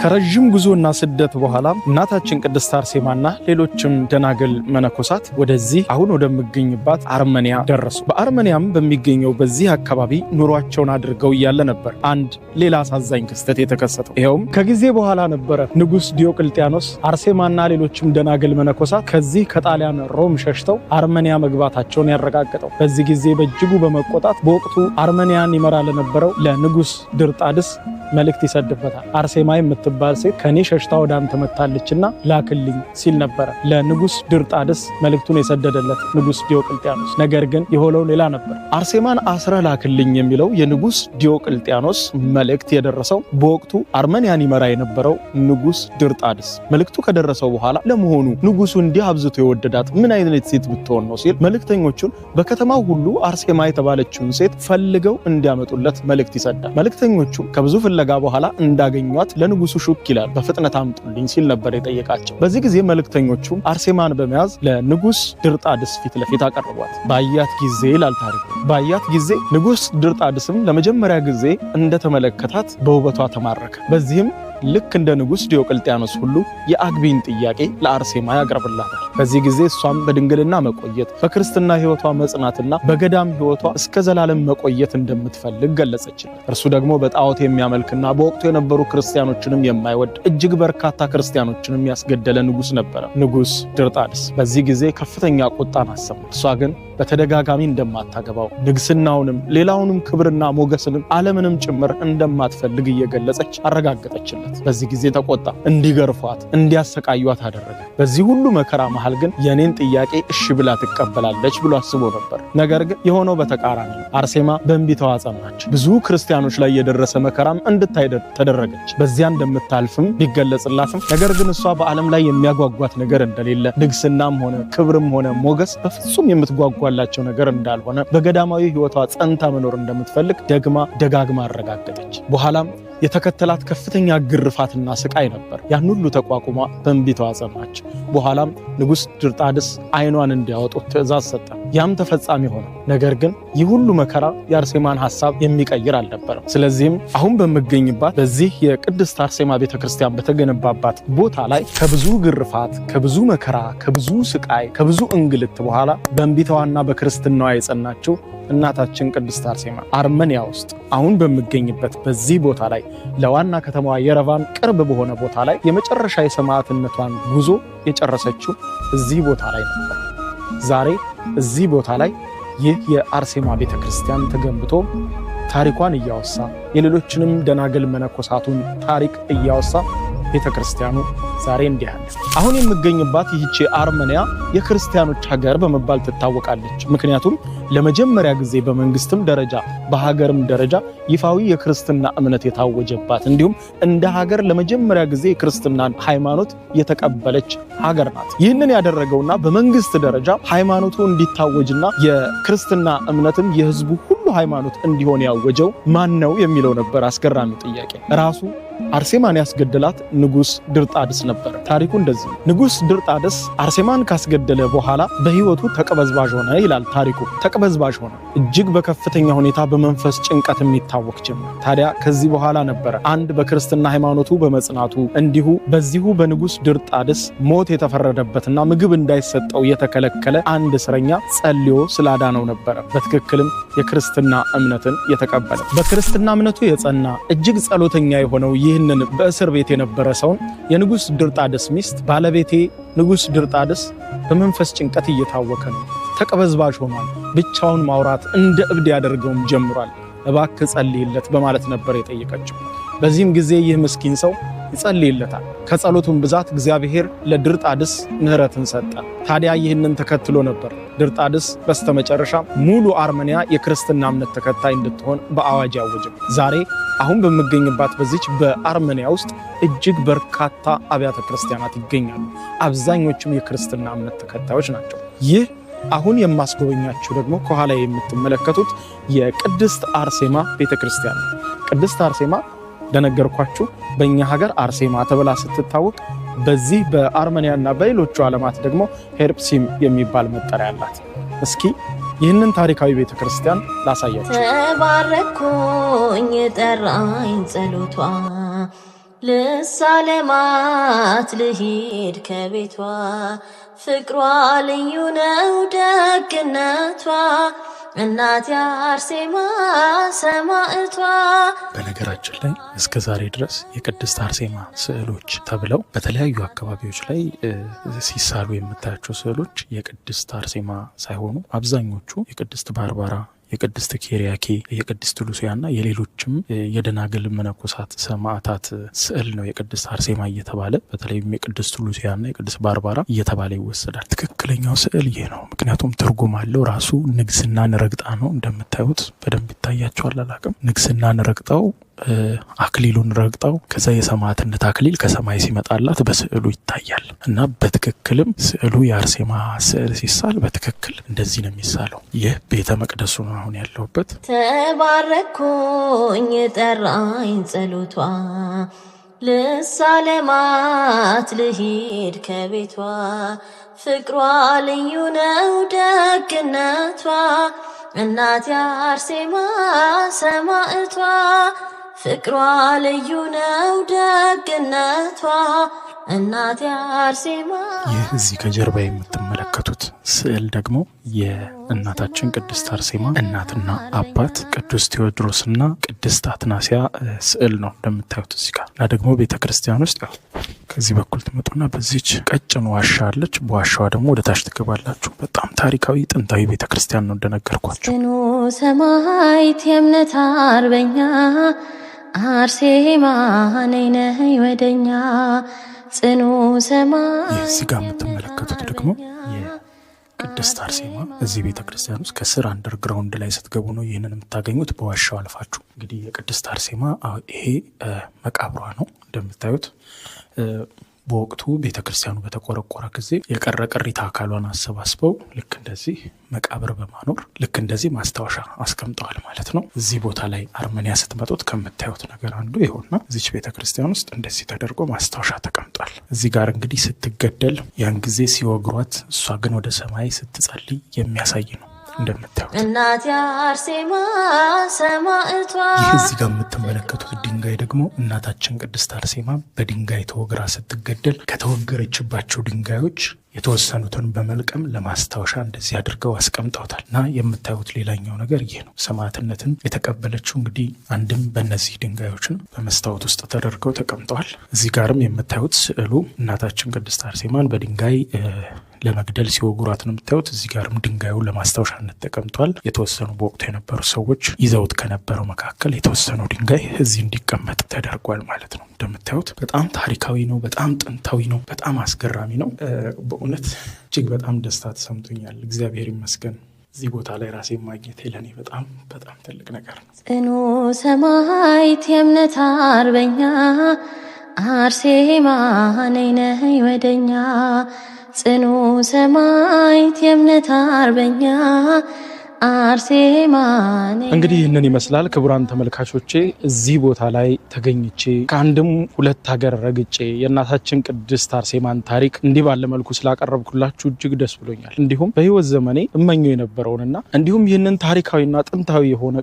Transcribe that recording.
ከረጅም ጉዞና ስደት በኋላ እናታችን ቅድስት አርሴማና ሌሎችም ደናግል መነኮሳት ወደዚህ አሁን ወደሚገኝባት አርመኒያ ደረሱ። በአርመኒያም በሚገኘው በዚህ አካባቢ ኑሯቸውን አድርገው እያለ ነበር አንድ ሌላ አሳዛኝ ክስተት የተከሰተው። ይኸውም ከጊዜ በኋላ ነበረ ንጉሥ ዲዮቅልጥያኖስ አርሴማና ሌሎችም ደናግል መነኮሳት ከዚህ ከጣሊያን ሮም ሸሽተው አርመኒያ መግባታቸውን ያረጋገጠው። በዚህ ጊዜ በእጅጉ በመቆጣት በወቅቱ አርመኒያን ይመራ ለነበረው ለንጉሥ ድርጣድስ መልእክት ይሰድበታል። አርሴማ የምትባል ሴት ከኔ ሸሽታ ወደ አንተ መጣለችና ላክልኝ ሲል ነበረ ለንጉሥ ድርጣድስ መልእክቱን የሰደደለት ንጉሥ ዲዮቅልጥያኖስ። ነገር ግን የሆነው ሌላ ነበር። አርሴማን አስረ ላክልኝ የሚለው የንጉሥ ዲዮቅልጥያኖስ መልእክት የደረሰው በወቅቱ አርመኒያን ይመራ የነበረው ንጉሥ ድርጣድስ። መልእክቱ ከደረሰው በኋላ ለመሆኑ ንጉሡ እንዲህ አብዝቶ የወደዳት ምን አይነት ሴት ብትሆን ነው ሲል መልእክተኞቹን በከተማው ሁሉ አርሴማ የተባለችውን ሴት ፈልገው እንዲያመጡለት መልእክት ይሰዳል። መልእክተኞቹ ከብዙ ፍለጋ በኋላ እንዳገኟት ለንጉሱ ሹክ ይላል። በፍጥነት አምጡልኝ ሲል ነበር የጠየቃቸው። በዚህ ጊዜ መልእክተኞቹ አርሴማን በመያዝ ለንጉስ ድርጣድስ ፊት ለፊት አቀረቧት። ባያት ጊዜ ይላል ታሪኩ። ባያት ጊዜ ንጉስ ድርጣድስም ለመጀመሪያ ጊዜ እንደተመለከታት በውበቷ ተማረከ። በዚህም ልክ እንደ ንጉስ ዲዮቅልጥያኖስ ሁሉ የአግቢን ጥያቄ ለአርሴማ ያቀርብላታል። በዚህ ጊዜ እሷም በድንግልና መቆየት፣ በክርስትና ሕይወቷ መጽናትና በገዳም ሕይወቷ እስከ ዘላለም መቆየት እንደምትፈልግ ገለጸችለት። እርሱ ደግሞ በጣዖት የሚያመልክና በወቅቱ የነበሩ ክርስቲያኖችንም የማይወድ እጅግ በርካታ ክርስቲያኖችንም ያስገደለ ንጉስ ነበረ ንጉስ ድርጣድስ። በዚህ ጊዜ ከፍተኛ ቁጣን አሰማ። እሷ ግን በተደጋጋሚ እንደማታገባው ንግስናውንም ሌላውንም ክብርና ሞገስንም ዓለምንም ጭምር እንደማትፈልግ እየገለጸች አረጋገጠችለት። በዚህ ጊዜ ተቆጣ። እንዲገርፏት እንዲያሰቃዩት አደረገ። በዚህ ሁሉ መከራ መሃል ግን የኔን ጥያቄ እሺ ብላ ትቀበላለች ብሎ አስቦ ነበር። ነገር ግን የሆነው በተቃራኒ ነው። አርሴማ በእንቢታዋ ጸናች። ብዙ ክርስቲያኖች ላይ የደረሰ መከራም እንድታይ ተደረገች። በዚያ እንደምታልፍም ቢገለጽላትም ነገር ግን እሷ በዓለም ላይ የሚያጓጓት ነገር እንደሌለ፣ ንግስናም ሆነ ክብርም ሆነ ሞገስ በፍጹም የምትጓጓላቸው ነገር እንዳልሆነ፣ በገዳማዊ ሕይወቷ ጸንታ መኖር እንደምትፈልግ ደጋግማ አረጋገጠች። በኋላም የተከተላት ከፍተኛ ግርፋትና ስቃይ ነበር። ያን ሁሉ ተቋቁማ በእንቢታዋ ጸናች። በኋላም ንጉስ ድርጣድስ ዓይኗን እንዲያወጡት ትእዛዝ ሰጠ። ያም ተፈጻሚ ሆነ። ነገር ግን ይህ ሁሉ መከራ የአርሴማን ሐሳብ የሚቀይር አልነበረም። ስለዚህም አሁን በሚገኝባት በዚህ የቅድስት አርሴማ ቤተክርስቲያን በተገነባባት ቦታ ላይ ከብዙ ግርፋት፣ ከብዙ መከራ፣ ከብዙ ስቃይ፣ ከብዙ እንግልት በኋላ በእንቢታዋና በክርስትናዋ የጸናችው እናታችን ቅድስት አርሴማ አርመኒያ ውስጥ አሁን በሚገኝበት በዚህ ቦታ ላይ ለዋና ከተማዋ የረቫን ቅርብ በሆነ ቦታ ላይ የመጨረሻ የሰማዕትነቷን ጉዞ የጨረሰችው እዚህ ቦታ ላይ ነበር። ዛሬ እዚህ ቦታ ላይ ይህ የአርሴማ ቤተክርስቲያን ተገንብቶ ታሪኳን እያወሳ የሌሎችንም ደናግል መነኮሳቱን ታሪክ እያወሳ ቤተክርስቲያኑ ዛሬ እንዲህ አለ። አሁን የምገኝባት ይህች አርመኒያ የክርስቲያኖች ሀገር በመባል ትታወቃለች። ምክንያቱም ለመጀመሪያ ጊዜ በመንግስትም ደረጃ በሀገርም ደረጃ ይፋዊ የክርስትና እምነት የታወጀባት እንዲሁም እንደ ሀገር ለመጀመሪያ ጊዜ የክርስትና ሃይማኖት የተቀበለች ሀገር ናት። ይህንን ያደረገውና በመንግስት ደረጃ ሃይማኖቱ እንዲታወጅና የክርስትና እምነትም የህዝቡ ሁሉ ሃይማኖት እንዲሆን ያወጀው ማን ነው የሚለው ነበር አስገራሚ ጥያቄ። ራሱ አርሴማን ያስገደላት ንጉስ ድርጣድስ ነበር። ታሪኩ እንደዚህ ነው። ንጉስ ድርጣድስ አርሴማን ካስገደለ በኋላ በህይወቱ ተቀበዝባዥ ሆነ ይላል ታሪኩ። ተቀበዝባዥ ሆነ። እጅግ በከፍተኛ ሁኔታ በመንፈስ ጭንቀት የሚታወክ ጀመረ። ታዲያ ከዚህ በኋላ ነበረ አንድ በክርስትና ሃይማኖቱ በመጽናቱ እንዲሁ በዚሁ በንጉስ ድርጣድስ ሞት የተፈረደበትና ምግብ እንዳይሰጠው የተከለከለ አንድ እስረኛ ጸልዮ ስላዳነው ነበረ በትክክልም የክርስትና እምነትን የተቀበለ። በክርስትና እምነቱ የጸና እጅግ ጸሎተኛ የሆነው ይህንን በእስር ቤት የነበረ ሰውን የንጉስ ድርጣድስ ሚስት ባለቤቴ ንጉስ ድርጣድስ በመንፈስ ጭንቀት እየታወከ ነው፣ ተቀበዝባዥ ሆኗል፣ ብቻውን ማውራት እንደ እብድ ያደርገውም ጀምሯል፣ እባክህ ጸልይለት በማለት ነበር የጠየቀችው። በዚህም ጊዜ ይህ ምስኪን ሰው ይጸልይለታል። ከጸሎቱም ብዛት እግዚአብሔር ለድርጣድስ ምህረትን ሰጠ። ታዲያ ይህንን ተከትሎ ነበር ድርጣድስ በስተመጨረሻ ሙሉ አርመኒያ የክርስትና እምነት ተከታይ እንድትሆን በአዋጅ ያወጀው። ዛሬ አሁን በሚገኝባት በዚች በአርመኒያ ውስጥ እጅግ በርካታ አብያተ ክርስቲያናት ይገኛሉ። አብዛኞቹም የክርስትና እምነት ተከታዮች ናቸው። ይህ አሁን የማስጎበኛችሁ ደግሞ ከኋላ የምትመለከቱት የቅድስት አርሴማ ቤተክርስቲያን ነው። ቅድስት አርሴማ እንደነገርኳችሁ በእኛ ሀገር አርሴማ ተብላ ስትታወቅ በዚህ በአርመኒያና በሌሎቹ ዓለማት ደግሞ ሄርፕሲም የሚባል መጠሪያ አላት። እስኪ ይህንን ታሪካዊ ቤተክርስቲያን ላሳያችሁ። ተባረኩኝ ጠራኝ ጸሎቷ ልሳለማት ልሂድ ከቤቷ ፍቅሯ ልዩ ነው ደግነቷ እናት አርሴማ ሰማዕቷ። በነገራችን ላይ እስከ ዛሬ ድረስ የቅድስት አርሴማ ስዕሎች ተብለው በተለያዩ አካባቢዎች ላይ ሲሳሉ የምታያቸው ስዕሎች የቅድስት አርሴማ ሳይሆኑ አብዛኞቹ የቅድስት ባርባራ፣ የቅድስት ኬሪያኬ፣ የቅድስት ሉሲያና የሌሎችም የደናግል መነኮሳት ሰማዕታት ስዕል ነው የቅድስት አርሴማ እየተባለ በተለይም የቅድስት ሉሲያና የቅድስት ባርባራ እየተባለ ይወሰዳል። ትክክለኛው ስዕል ይሄ ነው። ምክንያቱም ትርጉም አለው። ራሱ ንግስናን ረግጣ ነው። እንደምታዩት በደንብ ይታያቸዋል። አላቅም ንግስናን ረግጠው አክሊሉን ረግጠው ከዛ የሰማዕትነት አክሊል ከሰማይ ሲመጣላት በስዕሉ ይታያል እና በትክክልም ስዕሉ የአርሴማ ስዕል ሲሳል በትክክል እንደዚህ ነው የሚሳለው። ይህ ቤተ መቅደሱ ነው አሁን ያለሁበት። ተባረኩኝ ጠራኝ ጸሎቷ ልሳለማት ልሂድ ከቤቷ ፍቅሯ ልዩ ነው ደግነቷ እናት አርሴማ ሰማዕቷ ፍቅሯ ልዩ ነው ደግነቷ እናት አርሴማ። ይህ እዚህ ከጀርባ የምትመለከቱት ስዕል ደግሞ የእናታችን ቅድስት አርሴማ እናትና አባት ቅዱስ ቴዎድሮስና ቅድስት አትናሲያ ስዕል ነው እንደምታዩት እዚህ ጋር። እና ደግሞ ቤተክርስቲያን ውስጥ ከዚህ በኩል ትመጡና በዚች ቀጭን ዋሻ አለች። በዋሻዋ ደግሞ ወደ ታች ትገባላችሁ። በጣም ታሪካዊ ጥንታዊ ቤተክርስቲያን ነው እንደነገርኳችሁ። ጽኑ ሰማዕት የእምነት አርበኛ አርሴማ ነይ ነይ ወደኛ ጽኑ ሰማዕት። እዚህ ጋር የምትመለከቱት ደግሞ የቅድስት አርሴማ እዚህ ቤተክርስቲያን ውስጥ ከስር አንደርግራውንድ ላይ ስትገቡ ነው ይህንን የምታገኙት። በዋሻው አልፋችሁ እንግዲህ የቅድስት አርሴማ ይሄ መቃብሯ ነው እንደምታዩት። በወቅቱ ቤተክርስቲያኑ በተቆረቆረ ጊዜ የቀረ ቅሪተ አካሏን አሰባስበው ልክ እንደዚህ መቃብር በማኖር ልክ እንደዚህ ማስታወሻ አስቀምጠዋል ማለት ነው። እዚህ ቦታ ላይ አርመኒያ ስትመጡት ከምታዩት ነገር አንዱ ይሆንና እዚች ቤተክርስቲያን ውስጥ እንደዚህ ተደርጎ ማስታወሻ ተቀምጧል። እዚህ ጋር እንግዲህ ስትገደል ያን ጊዜ ሲወግሯት፣ እሷ ግን ወደ ሰማይ ስትጸልይ የሚያሳይ ነው እንደምታዩት። እናት አርሴማ ሰማዕቷ። ይህ እዚህ ጋር የምትመለከቱት ድንጋይ ደግሞ እናታችን ቅድስት አርሴማ በድንጋይ ተወግራ ስትገደል ከተወገረችባቸው ድንጋዮች የተወሰኑትን በመልቀም ለማስታወሻ እንደዚህ አድርገው አስቀምጠውታል። እና የምታዩት ሌላኛው ነገር ይህ ነው። ሰማዕትነትን የተቀበለችው እንግዲህ አንድም በእነዚህ ድንጋዮች ነው፣ በመስታወት ውስጥ ተደርገው ተቀምጠዋል። እዚህ ጋርም የምታዩት ስዕሉ እናታችን ቅድስት አርሴማን በድንጋይ ለመግደል ሲወግሯት ነው የምታዩት። እዚህ ጋርም ድንጋዩ ለማስታወሻነት ተቀምጧል። የተወሰኑ በወቅቱ የነበሩ ሰዎች ይዘውት ከነበረው መካከል የተወሰነው ድንጋይ እዚህ እንዲቀመጥ ተደርጓል ማለት ነው። እንደምታዩት በጣም ታሪካዊ ነው፣ በጣም ጥንታዊ ነው፣ በጣም አስገራሚ ነው። በእውነት እጅግ በጣም ደስታ ተሰምቶኛል። እግዚአብሔር ይመስገን። እዚህ ቦታ ላይ ራሴ ማግኘት ለኔ በጣም በጣም ትልቅ ነገር ነው። ጽኑ ሰማዕት የእምነት አርበኛ አርሴማ ነይ ነይ ወደኛ ጽኑ ሰማዕት የእምነት አርበኛ አርሴማ። እንግዲህ ይህንን ይመስላል ክቡራን ተመልካቾቼ። እዚህ ቦታ ላይ ተገኝቼ ከአንድም ሁለት ሀገር ረግጬ የእናታችን ቅድስት አርሴማን ታሪክ እንዲህ ባለ መልኩ ስላቀረብኩላችሁ እጅግ ደስ ብሎኛል። እንዲሁም በህይወት ዘመኔ እመኘው የነበረውንና እንዲሁም ይህንን ታሪካዊና ጥንታዊ የሆነ